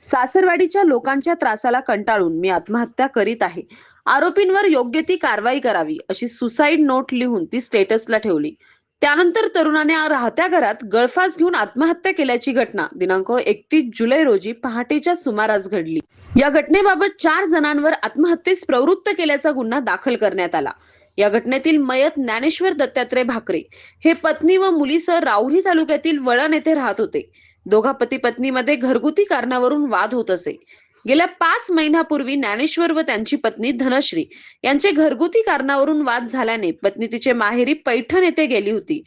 सासरवाडीच्या लोकांच्या त्रासाला कंटाळून मी आत्महत्या करीत आहे. आरोपींवर योग्य ती कारवाई करावी अशी सुसाईड नोट लिहून ती स्टेटसला ठेवली. त्यानंतर तरुणाने राहत्या घरात गळफास घेऊन आत्महत्या केल्याची घटना दिनांक 31 जुलै रोजी पहाटेच्या सुमारास घडली. या घटनेबाबत 4 जणांवर आत्महत्येस प्रवृत्त केल्याचा गुन्हा दाखल करण्यात आला. या घटनेतील मयत ज्ञानेश्वर दत्तात्रय भाकरे हे पत्नी व मुलीसह राऊरी तालुक्यातील वळण येथे राहत होते. दोघा पती पत्नीमध्ये घरगुती कारणावरून वाद होत असे. गेल्या 5 महिन्यापूर्वी ज्ञानेश्वर व त्यांची पत्नी धनश्री यांचे घरगुती कारणावरून वाद झाल्याने पत्नी तिचे माहेरी पैठण येथे गेली होती.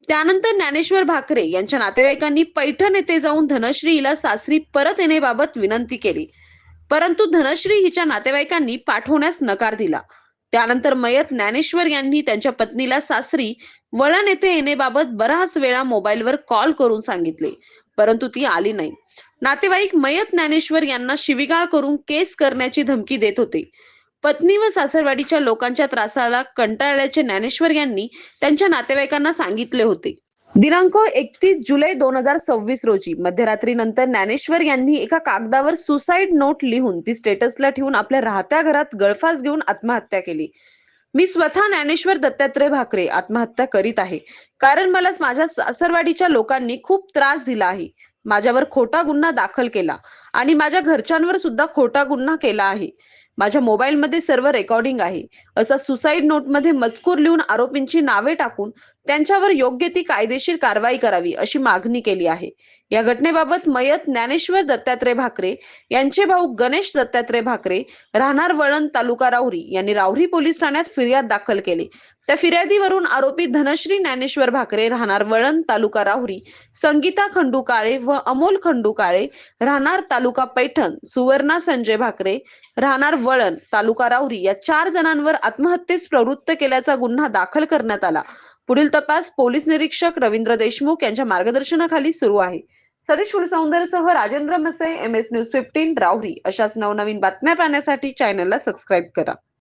त्यानंतर ज्ञानेश्वर भाकरे यांच्या नातेवाईकांनी पैठण येथे जाऊन धनश्री हिला सासरी परत येण्याबाबत विनंती केली, परंतु धनश्री हिच्या नातेवाईकांनी पाठवण्यास नकार दिला. त्यानंतर मयत ज्ञानेश्वर यांनी त्यांच्या पत्नीला सासरी वळण येथे येण्याबाबत बराच वेळा मोबाईलवर कॉल करून सांगितले, परंतु ती आली नाही. नातेवाईक मयत ज्ञानेश्वर यांना शिवीगाळ करून केस करण्याची धमकी देत होते. पत्नी व सासरवाडीच्या लोकांच्या त्रासाला कंटाळल्याचे ज्ञानेश्वर यांनी त्यांच्या नातेवाईकांना सांगितले होते. दिनांक 31 जुलै 2026 रोजी मध्यरात्रीनंतर ज्ञानेश्वर यांनी एका कागदावर सुसाईड नोट लिहून ती स्टेटसला ठेवून आपल्या राहत्या घरात गळफास घेऊन आत्महत्या केली. मी स्वतः ज्ञानेश्वर दत्तात्रय भाकरे आत्महत्या करीत आहे, कारण मला माझ्या सासरवाडीच्या लोकांनी खूप त्रास दिला आहे. माझ्यावर खोटा गुन्हा दाखल केला आणि माझ्या घरच्यांवर सुद्धा खोटा गुन्हा केला आहे. माझ्या मोबाईलमध्ये सर्व रेकॉर्डिंग आहे, असा सुसाईड नोटमध्ये मजकूर लिहून आरोपींची नावे टाकून त्यांच्यावर योग्य ती कायदेशीर कारवाई करावी अशी मागणी केली आहे. या घटनेबाबत मयत ज्ञानेश्वर दत्तात्रय भाकरे यांचे भाऊ गणेश दत्तात्रय भाकरे राहणार वळण तालुका राहुरी यांनी राहुरी पोलीस ठाण्यात फिर्याद दाखल केली. त्या फिर्यादीवरून आरोपी धनश्री ज्ञानेश्वर भाकरे राहणार वळण तालुका राहुरी, संगीता खंडू काळे व अमोल खंडू काळे राहणार तालुका पैठण, सुवर्णा संजय भाकरे राहणार वळण तालुका राहुरी या 4 जणांवर आत्महत्येस प्रवृत्त केल्याचा गुन्हा दाखल करण्यात आला. पुढील तपास पोलीस निरीक्षक रवींद्र देशमुख यांच्या मार्गदर्शनाखाली सुरू आहे. सतीश फुलसौंदरसह राजेंद्र मसे, MS न्यूज 15 राहुरी. अशाच नवनवीन बातम्या पाहण्यासाठी चॅनलला सबस्क्राईब करा.